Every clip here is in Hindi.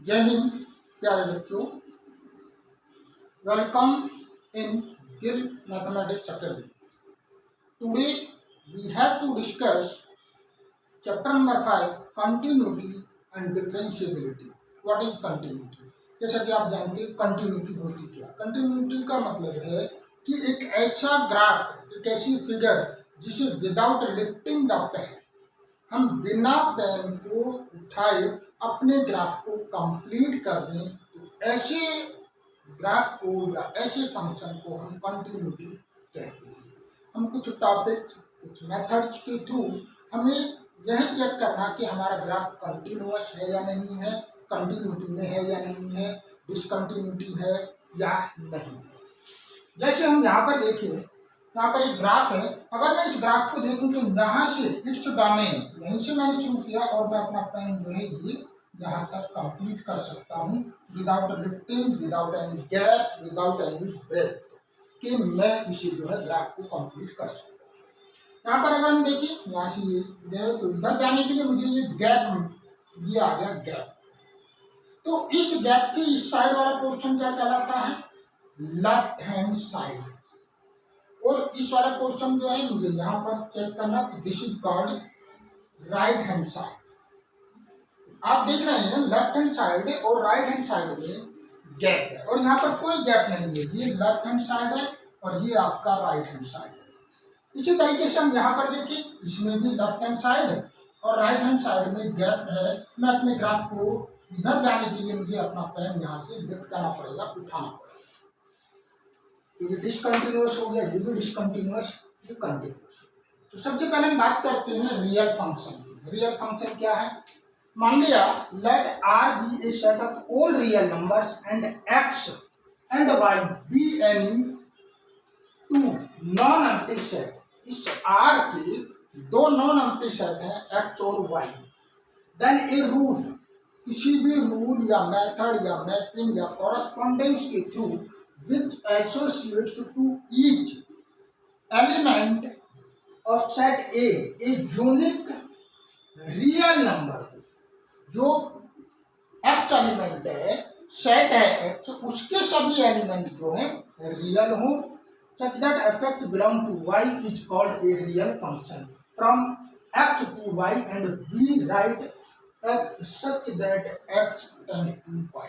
जय हिंद प्यारे बच्चों, welcome in Gill mathematics academy. Today we have to discuss chapter number 5 continuity and differentiability. What is continuity? जैसा कि आप जानते हैं कंटिन्यूटी होती क्या। कंटिन्यूटी का मतलब है कि एक ऐसा ग्राफ, एक ऐसी फिगर जिसे विदाउट लिफ्टिंग द पेन, हम बिना पेन को उठाए अपने ग्राफ को कंप्लीट कर दें, तो ऐसे ग्राफ को या ऐसे फंक्शन को हम कंटिन्यूटी कहते हैं। हम कुछ टॉपिक्स, कुछ मेथड्स के थ्रू हमें यह चेक करना कि हमारा ग्राफ कंटिन्यूअस है या नहीं है, कंटिन्यूटी में है या नहीं है, डिसकंटिन्यूटी है या नहीं। जैसे हम यहाँ पर देखिए, यहाँ पर एक ग्राफ है। अगर मैं इस ग्राफ को देखूं तो यहाँ से इट्स डोमेन, यहीं से मैंने शुरू किया और मैं अपना पेन जो है ये यहाँ तक कंप्लीट कर सकता हूँ without lifting, without any gap, without any break, कि मैं इसे जो है ग्राफ को कंप्लीट कर सकता हूँ। यहाँ पर अगर हम देखिए, यहाँ से ये तो इधर जाने के लिए मुझे ये गैप, ये आ गया गैप। तो इस गैप के इस साइड वाला पोर्शन क्या कहलाता है? Left hand side. और इस वाला पोर्शन जो है मुझे यहाँ पर चेक करना, this is called right hand side. आप देख रहे हैं लेफ्ट हैंड साइड और राइट हैंड साइड में गैप है, और यहाँ पर कोई गैप नहीं है। ये लेफ्ट हैंड साइड है और ये आपका राइट हैंड साइड है। इसी तरीके से हम यहाँ पर देखिए, इसमें भी लेफ्ट हैंड साइड है और राइट हैंड साइड में गैप है। मैं अपने ग्राफ को इधर जाने के लिए मुझे अपना पेन यहाँ से लिफ्ट करना पड़ेगा, उठाना पड़ेगा। तो ये डिसकंटिन्यूअस हो गया, ये भी डिसकंटिन्यूअस, ये कंटिन्यूअस। तो सबसे पहले हम बात करते हैं रियल फंक्शन की। रियल फंक्शन क्या है? मान लिया let R be a set of all real numbers and X and Y be any two non empty set. इस R के दो नॉन एम्प्टी सेट हैं, X और Y। देन ए रूल, किसी भी रूल या मेथड या मैपिंग या कॉरेस्पॉन्डेंस के through which associates to each element of set A a unique real number। जो X एलिमेंट है, सेट है X, उसके सभी एलिमेंट जो हैं रियल हो, such that f(x) belong to Y is called a real function from X to Y, and we write f such that X tends to Y।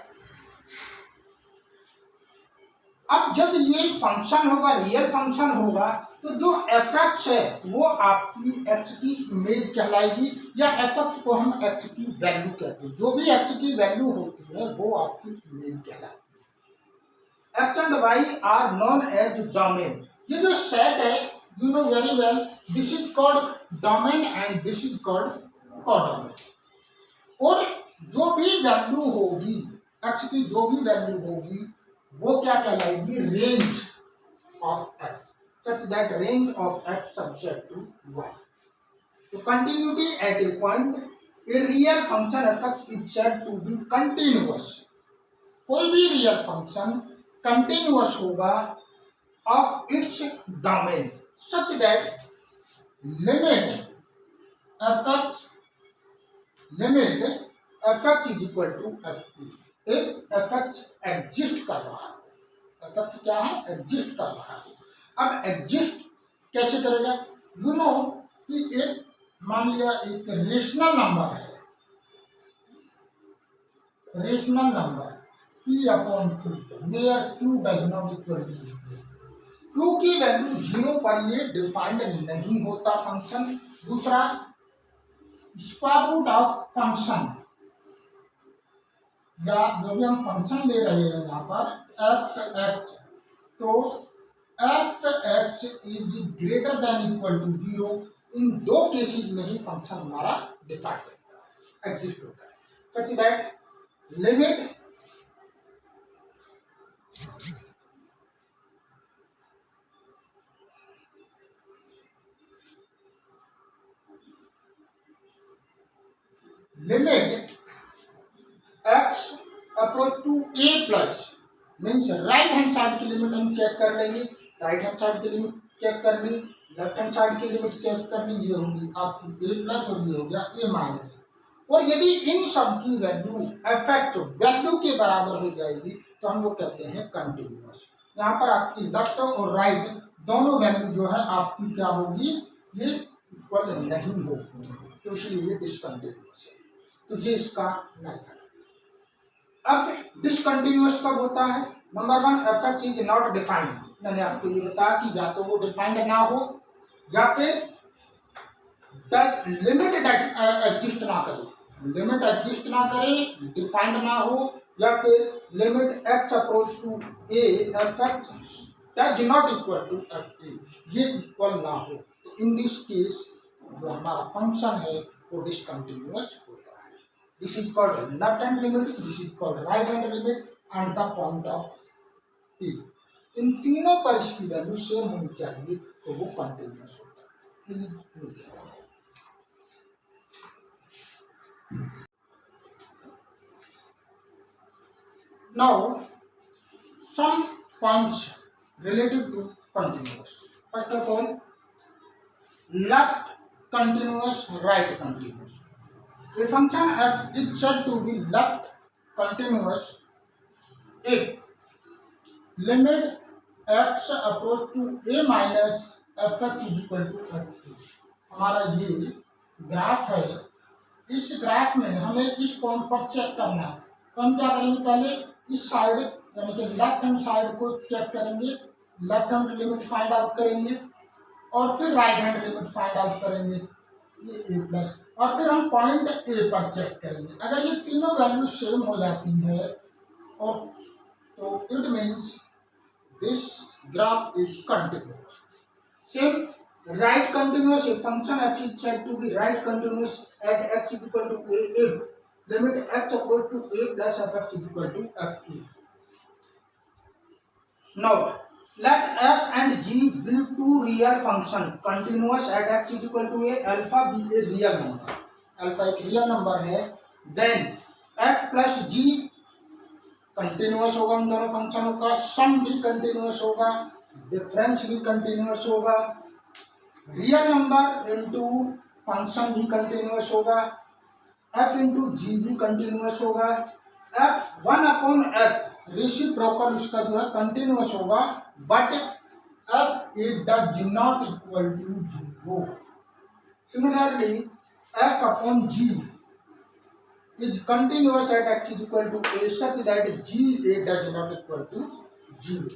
अब जब ये फंक्शन होगा, रियल फंक्शन होगा, तो जो f(x) है वो आपकी x की इमेज कहलाएगी, या f(x) को हम x की वैल्यू कहते हैं। जो भी x की वैल्यू होती है वो आपकी इमेज कहलाएगी। x and y are known as domain. ये जो सेट है, you know very well, this is called domain and this is called codomain. और जो भी वैल्यू होगी, x की जो भी वैल्यू होगी वो क्या कहलाएगी? Range of f, such that range of f subject to y। तो continuity at A point, a real function f is said to be continuous। कोई भी रियल फंक्शन कंटिन्यूअस होगा of its domain, such that limit f(x) is equal to f(p)। If f(x) exist कर रहा है, f(x) क्या है? एग्जिस्ट कर रहा है। अब एग्जिस्ट कैसे करेगा? यू नो कि एक, मान लिया एक रेशनल नंबर है, rational number p/q, where q does not equal to 0। q की वैल्यू 0 पर ये डिफाइंड नहीं होता फंक्शन। दूसरा, स्क्वायर रूट ऑफ फंक्शन, या जो भी हम फंक्शन ले रहे हैं यहाँ पर f(x), तो f(x) is greater than equal to 0। इन दो केसेस में ही फंक्शन हमारा डिफाइन होता है, एग्जिस्ट होता है, such that limit x approach to a plus, means right hand side की लिमिट हम चेक कर लेंगे, राइट हैंड साइड की लिमिट चेक कर ली, लेफ्ट हैंड साइड की लिमिट चेक कर ली, ये होगी आपकी a प्लस और ये हो गया a माइनस। और यदि इन सब की वैल्यू एफेक्ट वैल्यू के बराबर हो जाएगी तो हम वो कहते हैं कंटिन्यूअस। यहाँ पर आपकी लेफ्ट और राइट दोनों वैल्यू जो है आपकी क्या होगी, ये इक्वल नहीं होगी, तो इसलिए ये डिसकंटिन्यूअस है। तो ये इसका मेथड। अब डिसकंटिन्यूअस कब होता है? Number one, effect is not defined. मैंने आपको ये बताया कि या तो वो डिफाइंड ना हो या फिर लिमिट एग्जिस्ट ना करे, लिमिट एग्जिस्ट ना करे, डिफाइंड ना हो, या फिर limit x approach to a f x does not equal to f a, ये इक्वल ना हो। तो इन दिस केस जो हमारा फंक्शन है वो डिसकंटिन्यूअस होता है। This is called left hand limit, this is called right hand limit and the point of a. इन तीनों पर इसकी वैल्यू सेम होनी चाहिए तो वो कंटिन्यूअस होता है। Now, some points related to continuous. First of all, left continuous, right continuous. A function f is said to be left continuous if limit x approach to a minus fx is equal to f. हमारा ये ग्राफ है, इस ग्राफ में हमें इस पॉइंट पर चेक करना है, तो हम क्या करेंगे, पहले इस साइड यानी कि लेफ्ट हैंड साइड को चेक करेंगे, left hand limit find out करेंगे और फिर right hand limit find out करेंगे, ये ए प्लस, और फिर हम पॉइंट ए पर चेक करेंगे। अगर ये तीनों वैल्यू सेम हो जाती है और तो it means this graph is continuous. Same right continuous, a function f is said to be right continuous at x is equal to a if limit x approach to a plus fx is equal to f. Now let f and g be two real function continuous at x is equal to a, alpha be a real number, alpha एक real number है, then f plus g continuous होगा उन दोनों फंक्शनों का, सम भी कंटिन्यूअस होगा, डिफरेंस भी कंटिन्यूअस होगा, रियल नंबर इनटू फंक्शन भी कंटिन्यूअस होगा, f इंटू जी भी कंटिन्यूअस होगा, f 1/f रेसिप्रोकल उसका जो है कंटिन्यूअस होगा, but f it does not equal to 0। सिमिलरली f अपॉन g is continuous at x is equal to a such that g a does not equal to 0.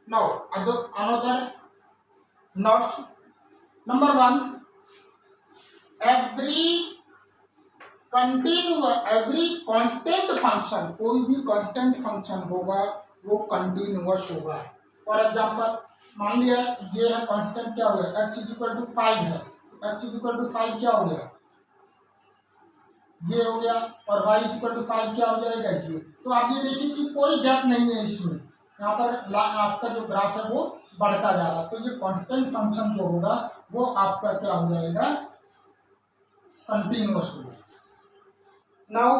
Now another notes. Number one, every constant function, कोई भी constant function होगा वो continuous होगा। फॉर एग्जाम्पल मान लिया ये है constant, क्या हो गया, x is equal to 5 है, x is equal to 5 क्या हो गया, ये हो गया, और y इक्वल टू 5 क्या हो जाएगा, ये। तो आप ये देखिए कि कोई गैप नहीं है इसमें, यहाँ पर आपका जो ग्राफ है वो बढ़ता जा रहा है, तो ये कांस्टेंट फंक्शन जो होगा वो आपका क्या हो जाएगा, कंटिन्यूअस होगा। नाउ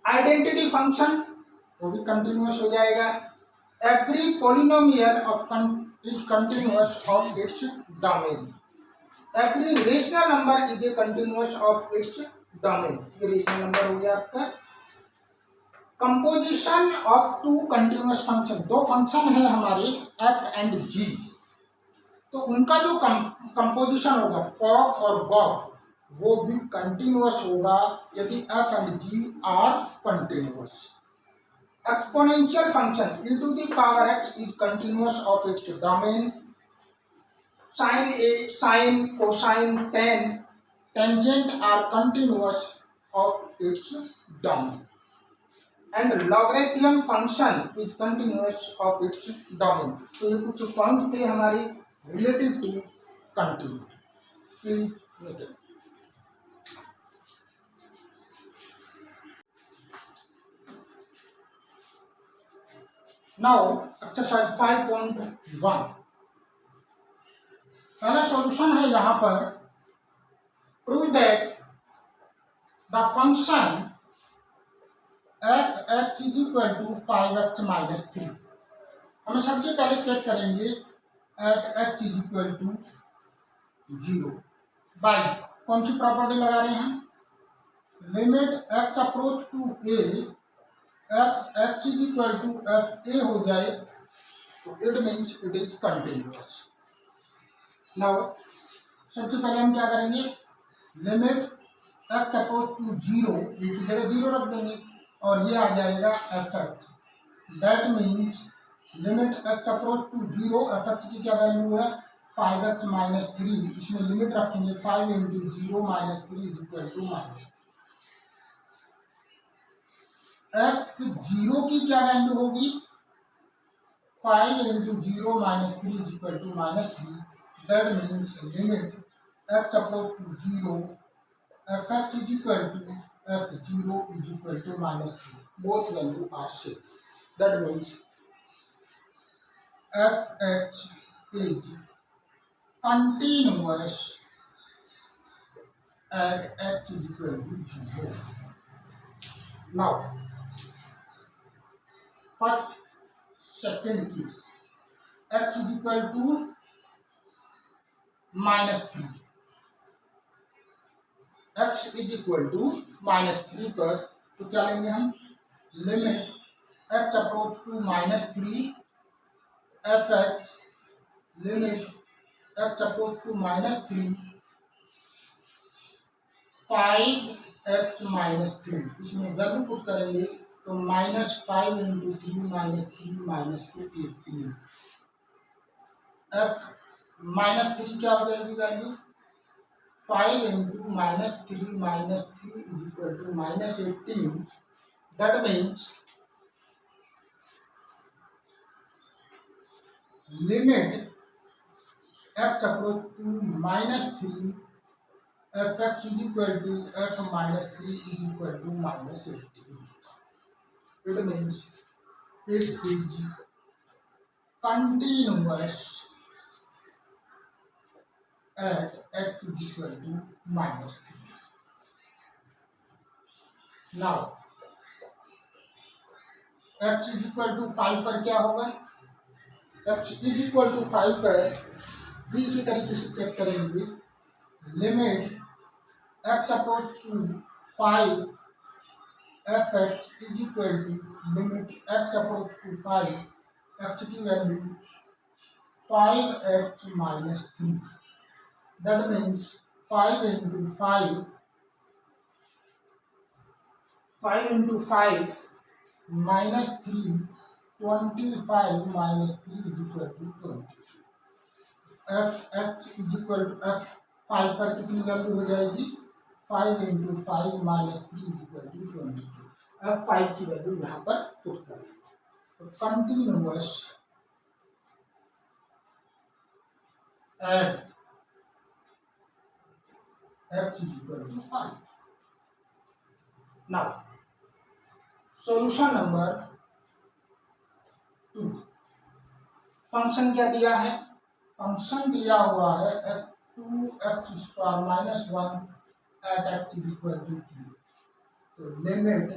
आइडेंटिटी फंक्शन वो भी कंटिन्यूअस हो जाएगा। Every polynomial of is continuous of its domain, every rational number is a continuous of its domain, ये रेशनल नंबर हो गया आपका। Composition of two continuous function, दो फंक्शन है हमारे f एंड g, तो उनका जो कंपोजिशन होगा फॉग और गॉफ वो भी कंटिन्यूअस होगा यदि f and g are continuous. Exponential function e to the power x is continuous of its domain, sine a, sine, cosine, tan, tangent are continuous of its domain, and logarithm function is continuous of its domain। तो ये कुछ पॉइंट थे हमारे related to continuity. Now exercise 5.1, पहला सॉल्यूशन है यहाँ पर, prove that the function f(x) is equal to 5x minus 3। हमें सबसे पहले चेक करेंगे at x is equal to 0 by कौन सी प्रॉपर्टी लगा रहे हैं, limit x approach to a, f x is equal to f a हो जाए तो it means it is continuous. Now सबसे पहले हम क्या करेंगे, limit x approach to zero, a की जगह जीरो रख देंगे और ये आ जाएगा f x. That means limit x approach to zero, f x की क्या वैल्यू है 5x माइनस थ्री, इसमें लिमिट रखेंगे 5 into zero minus three is equal to minus. F zero की क्या वैल्यू होगी 5 into zero minus three is equal to minus three. That means limit x approach to zero f x is equal to f zero is equal to minus three, both value are same. That means f x is continuous at x is equal to 0. Now, first, second case, x is equal to minus 3. x is equal to minus 3 पर तो क्या लेंगे हम, limit x approach to minus three f x, limit x approach to minus three 5x minus three, इसमें वैल्यू पुट करेंगे तो minus 5 into three minus three minus to 18। F minus three क्या हो जाएगी value 5 into minus three is equal to minus 18। That means limit x approach to minus three f x is equal to f minus three is equal to minus 18। It means it is continuous at x is equal to minus three. Now x is equal to 5 पर क्या होगा, x इज इक्वल टू 5 पर भी इसी तरीके से चेक करेंगे, limit x approach to 5 f x is equal to limit x approach to 5, x की value 5x minus three. That means 5 into 5 minus three 25 minus three is equal to 20। F x is equal to f 5 पर कितनी वैल्यू हो जाएगी 5 into 5 minus three is equal to 22। F 5 की वैल्यू यहाँ पर पुट करें तो continuous at x is equal to 5। Now solution number 2, function क्या दिया है, फंक्शन दिया हुआ है 2x square minus 1 at x is equal to 3। तो limit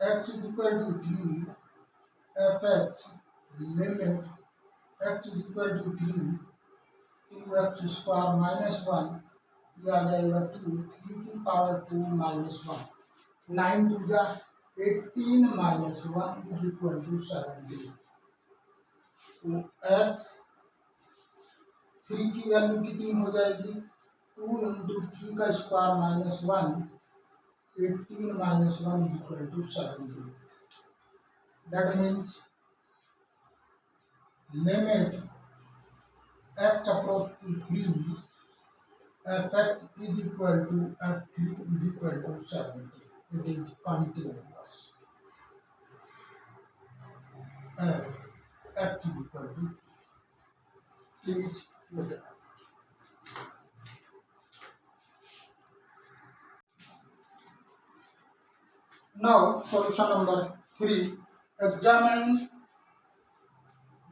x is equal to 3 f x, limit x is equal to 3 2x square minus 1, ये आ जाएगा 2 3 की पावर 2 माइनस 1, 9 टू जा 18 माइनस 1 इज इक्वल टू 17। तो एफ 3 की वैल्यू कितनी हो जाएगी 2 इंटू 3 का square minus 1, 18 minus 1 is equal to 17। That means limit x approach to 3 f x is equal to f 3 is equal to 17। It is continuous x is equal to, please look at that. Now solution number 3, examine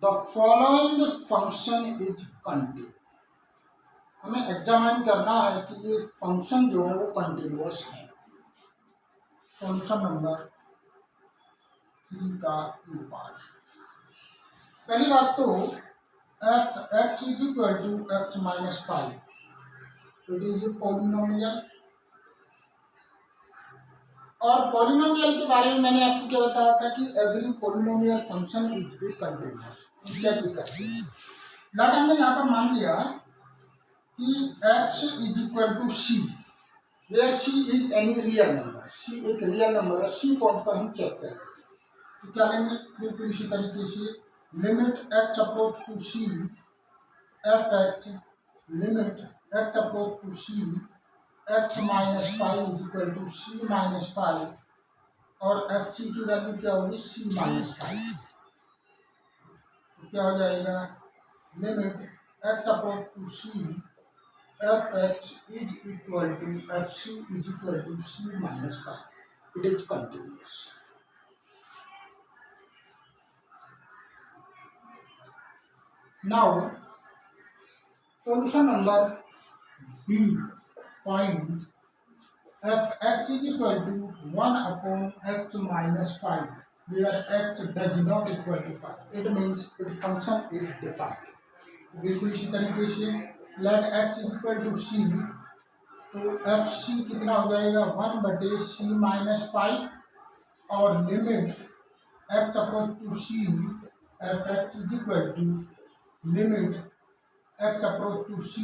the following function is continuous। हमें एग्जामिन करना है कि ये फंक्शन जो है वो कंटिन्यूअस है। सॉल्यूशन नंबर 3 का ये पार्ट, पहली बात तो f x is equal to x minus 5, it is a polynomial और पॉलिनोमियल के बारे में मैंने आपको क्या बताया था कि every polynomial function is a continuous, check भी करते हैं। लेट हमने यहाँ पर मान लिया कि x is equal to c, where c is any real number, c एक रियल नंबर है, सी पॉइंट पर हम चेक करेंगे तो क्या लेंगे, बिल्कुल इसी तरीके से limit x approach to c f x, limit x approach to c x minus five is equal to c minus five, और एफ सी की वैल्यू क्या होगी, सी माइनस फाइव। तो क्या हो जाएगा, limit x approach to c f x is equal to f c is equal to c minus five, it is continuous. Now solution number B, point f(x) is equal to 1 upon x minus 5, where x does not equal to 5. It means its function is defined. बिल्कुल इसी तरीके से let x is equal to c, तो एफ सी कितना हो जाएगा, 1/c माइनस 5, और limit x approach to c f x is equal to limit x approach to c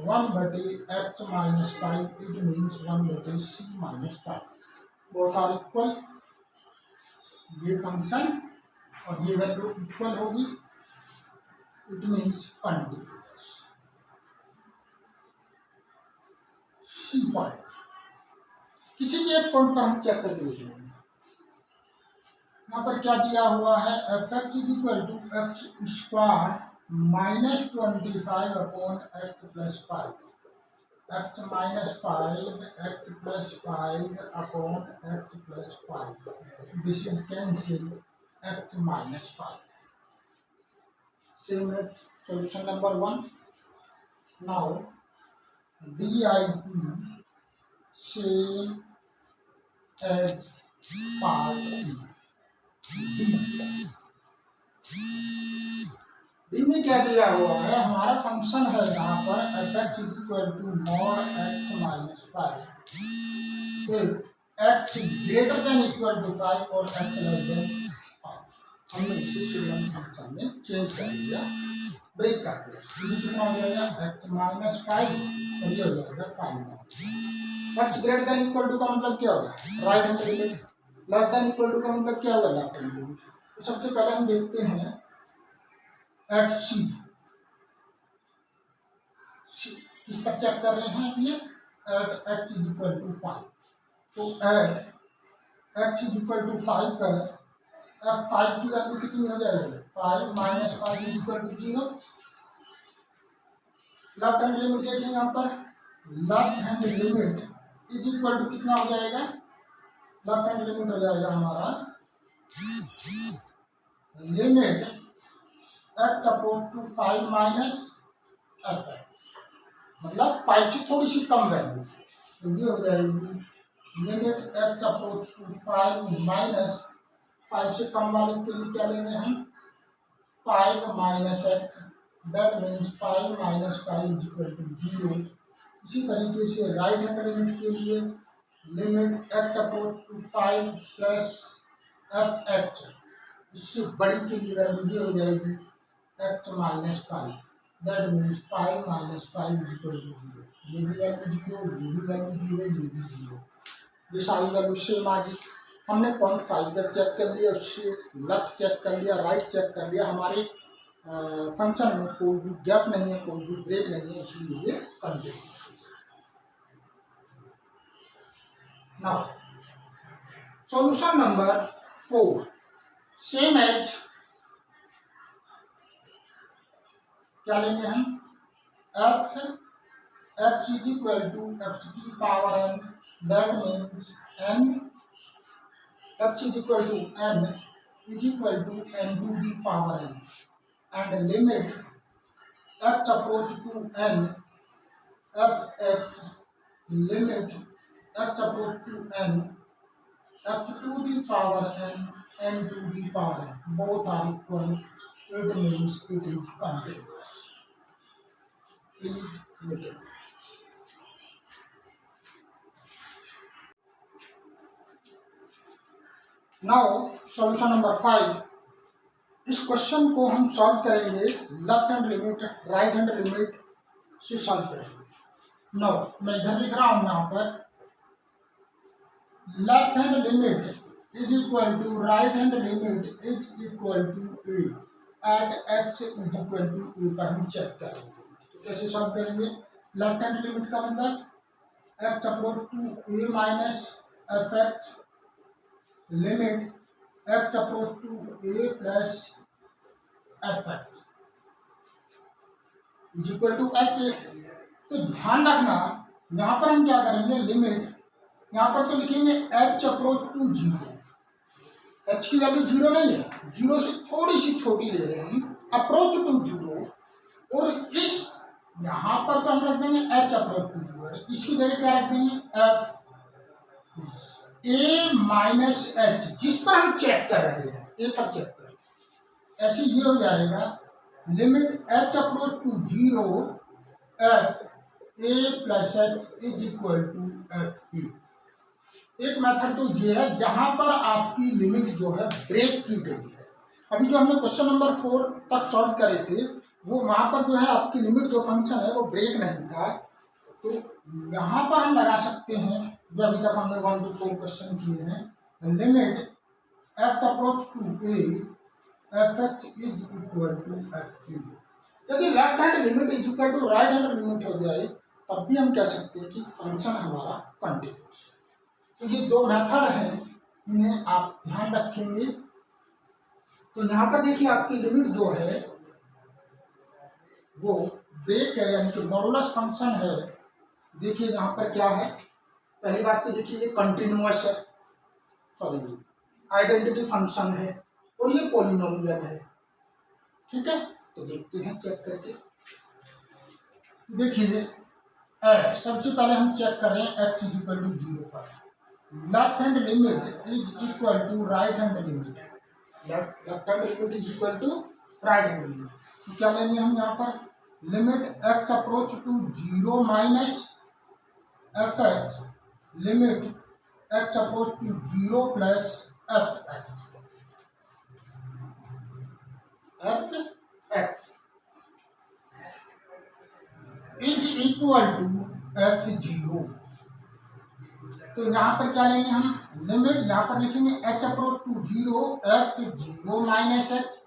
1/x minus 5, it means 1/c minus 5, both are equal। ये फंक्शन और ये वैल्यू इक्वल होगी, it means continuous. C point, किसी भी एक पॉइंट पर हम चेक करके देखेंगे। यहाँ पर क्या दिया हुआ है, f x is equal to x square minus 25 upon x plus 5, x minus 5 x plus 5 upon x plus 5, this is cancel x minus 5, same as solution number 1। Now d i p same as part d में क्या दिया हुआ है, हमारा फंक्शन है यहाँ पर f x is equal to mod x minus 5, फिर x greater than equal to 5 और एक्स लेस देन 5। हमने इसे सिग्नल फंक्शन में चेंज कर दिया, ब्रेक कर दिया, ये कितना हो जाएगा, एक्स माइनस 5 और ये हो जाएगा 5। X greater than equal to का मतलब क्या होगा, right hand limit, less than equal to का मतलब क्या होगा, लेफ्ट हैंड लिमिट। तो सबसे पहले हम देखते हैं एट सी, किस पर चेक कर रहे हैं, ये at x is equal to 5, तो at x is equal to 5 पर एफ 5 की वैल्यू कितनी हो जाएगी, 5 minus 5 is equal to 0। Left hand limit देखें यहाँ पर, left hand limit is equal to कितना हो जाएगा, लेफ्ट हैंड लिमिट हो जाएगा हमारा limit x approach to 5 minus f x, मतलब 5 से थोड़ी सी कम वैल्यू, तो ये हो जाएगी limit x approach to 5 minus 5 से कम वाले के लिए क्या लेंगे हम, 5 minus x, that means 5 minus 5 is equal to 0। इसी तरीके से राइट हैंड लिमिट के लिए limit x approach to 5 plus f x, इससे बड़ी के लिए वैल्यू ये हो जाएगी x minus 5, that means 5 minus 5 is equal to 0। ये भी वैल्यू 0, ये भी वैल्यू 0, ये भी 0, ये सारी वैल्यू सेम आ गई। हमने पॉइंट 5 पर चेक कर लिया, उससे लेफ्ट चेक कर लिया, राइट चेक कर लिया, हमारे फंक्शन में कोई भी गैप नहीं है, कोई भी ब्रेक नहीं है, इसलिए ये continue. Now solution number 4, same as, क्या लेंगे हम, f x is equal to x की power n, that means n x is equal to n is equal to n to the power n, and limit x approach to n f x, limit x approach to n x to the power n n to the power n, both are equal, it means it is continuous. Please look at it. Now solution number 5। इस क्वेश्चन को हम सॉल्व करेंगे left hand limit right hand limit से सॉल्व करेंगे। नाउ मैं इधर लिख रहा हूं यहाँ पर left hand limit is equal to right hand limit is equal to a at x is equal to a पर हम चेक करेंगे। तो कैसे सॉल्व करेंगे? लेफ्ट हैंड लिमिट का मतलब x approach to a minus f x limit x approach to a plus f x is equal to f a. तो ध्यान रखना यहाँ पर हम क्या करेंगे, लिमिट यहाँ पर तो लिखेंगे h approach to zero. H की वैल्यू जीरो नहीं है, जीरो से थोड़ी सी छोटी ले रहे हैं हम, अप्रोच टू जीरो। और इस यहाँ पर तो हम रख देंगे एच अप्रोच टू जीरो, इसकी जगह क्या रख देंगे एफ ए माइनस एच, जिस पर हम चेक कर रहे हैं, ए पर चेक कर रहे हैं। ऐसे ये हो जाएगा limit h approach to zero f a plus h is equal to f e. एक मेथड तो ये है जहां पर आपकी लिमिट जो है ब्रेक की गई है। अभी जो हमने क्वेश्चन नंबर 4 तक सॉल्व करे थे वो वहां पर जो है आपकी लिमिट जो फंक्शन है वो ब्रेक नहीं था। तो यहाँ पर हम लगा सकते हैं जो अभी तक हमने 1 to 4 क्वेश्चन किए हैं, limit x approach to a f x is equal to f e. यदि left hand limit is equal to right hand limit हो जाए तब भी हम कह सकते हैं कि फंक्शन हमारा कंटिन्यूअस है। तो ये दो मेथड हैं, इन्हें आप ध्यान रखेंगे। तो यहाँ पर देखिए आपकी लिमिट जो है वो ब्रेक है, यानी कि मॉडुलस फंक्शन है। देखिए यहाँ पर क्या है, पहली बात तो देखिए ये कंटिन्यूअस है, सॉरी आइडेंटिटी फंक्शन है और ये पॉलिनोमियल है। ठीक है, तो देखते हैं चेक करके। देखिए सबसे पहले हम चेक कर रहे हैं x is equal to zero पर। Left hand limit is equal to right hand limit, left hand limit is equal to right hand limit. तो क्या लेंगे हम यहाँ पर, limit x approach to zero minus f x limit x approach to zero plus f x is equal to f zero. तो यहाँ पर क्या लेंगे हम, लिमिट यहाँ पर लिखेंगे h approach to zero f zero minus h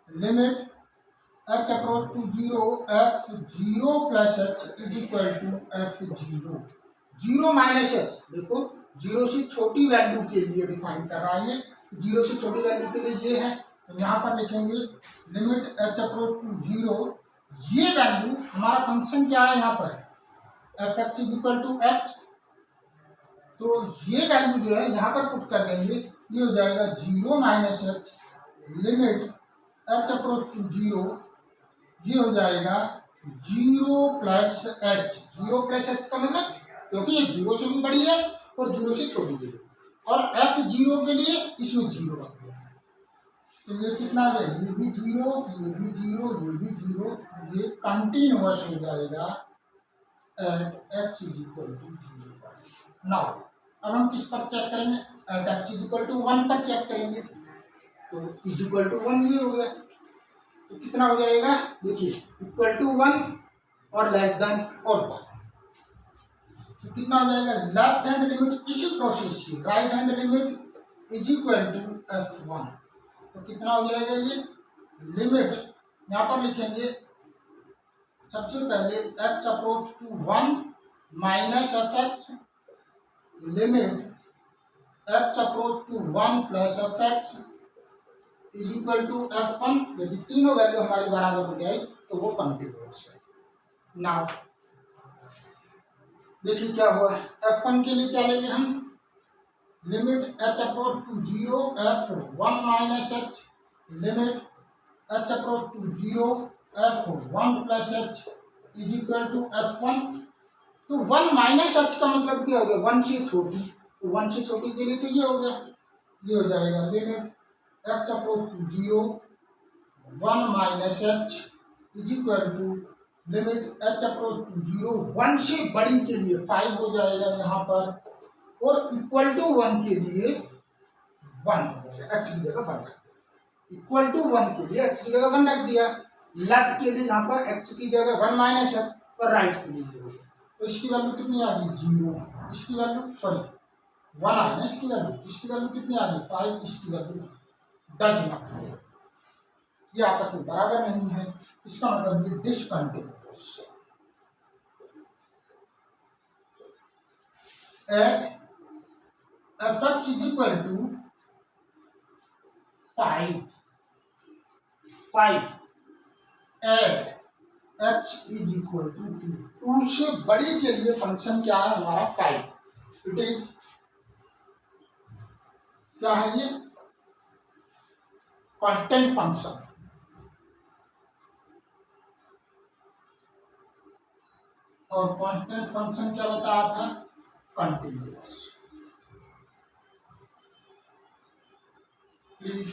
limit h approach to zero f zero plus h is equal to f zero. Zero minus h, देखो जीरो से छोटी वैल्यू के लिए डिफाइन कर रहा है, जीरो से छोटी वैल्यू के लिए ये है। तो यहाँ पर लिखेंगे limit h approach to zero, ये वैल्यू हमारा फंक्शन क्या है यहाँ पर f x is equal to h. तो ये वैल्यू जो है यहाँ पर पुट कर देंगे, ये हो जाएगा zero minus h limit h approach to zero, ये हो जाएगा zero plus h. Zero plus h का मतलब क्योंकि ये जीरो से भी बड़ी है और जीरो से छोटी भी है, और एफ जीरो के लिए इसमें जीरो रख दिया है। तो ये कितना है, ये भी जीरो, ये भी जीरो, ये भी जीरो, ये कंटिन्यूअस हो जाएगा at x is equal to zero पर। नाउ अब हम किस पर चेक करेंगे, at x is equal to 1 पर चेक करेंगे। तो इज इक्वल टू 1 ये हो गया, तो कितना हो जाएगा, देखिए इक्वल टू 1 और लेस देन और 1, तो कितना हो जाएगा, लेफ्ट हैंड लिमिट इसी प्रोसेस से right hand limit is equal to f1। तो कितना हो जाएगा, ये लिमिट यहाँ पर लिखेंगे सबसे पहले x approach to 1 minus f x limit x approach to 1 plus f x is equal to f1। यदि तीनों वैल्यू हमारी बराबर हो जाए तो वो कंटिन्यूअस है। नाउ देखिए क्या हुआ, f1 के लिए क्या लेंगे हम, limit h approach to zero f1 minus h limit h approach to zero f1 plus h is equal to f1। तो 1 माइनस h का मतलब क्या हो गया, 1 से छोटी, तो 1 से छोटी के लिए तो ये हो गया, ये हो जाएगा limit h approach to zero 1 minus h is equal to limit h approach to zero 1 से बड़ी के लिए 5 हो जाएगा यहाँ पर, और इक्वल टू 1 के लिए 1 एक्स की जगह 1 रख दिया, इक्वल टू 1 के लिए एक्स की जगह 1 रख दिया, लेफ्ट के लिए यहाँ पर एक्स की जगह 1 माइनस है और राइट के लिए 0, तो इसकी वैल्यू कितनी आ गई 0, इसकी वैल्यू सॉरी 1 आ गई, इसकी वैल्यू कितनी आ गई 5, इसकी वैल्यू डज नॉट, ये आपस में बराबर नहीं है, इसका मतलब ये discontinuous. At fx is equal to 5 at x is equal to 2 से बड़ी के लिए फंक्शन क्या है हमारा 5, इट इज क्या है ये कांस्टेंट फंक्शन, और कांस्टेंट फंक्शन क्या बताया था कंटिन्यूअस। प्लीज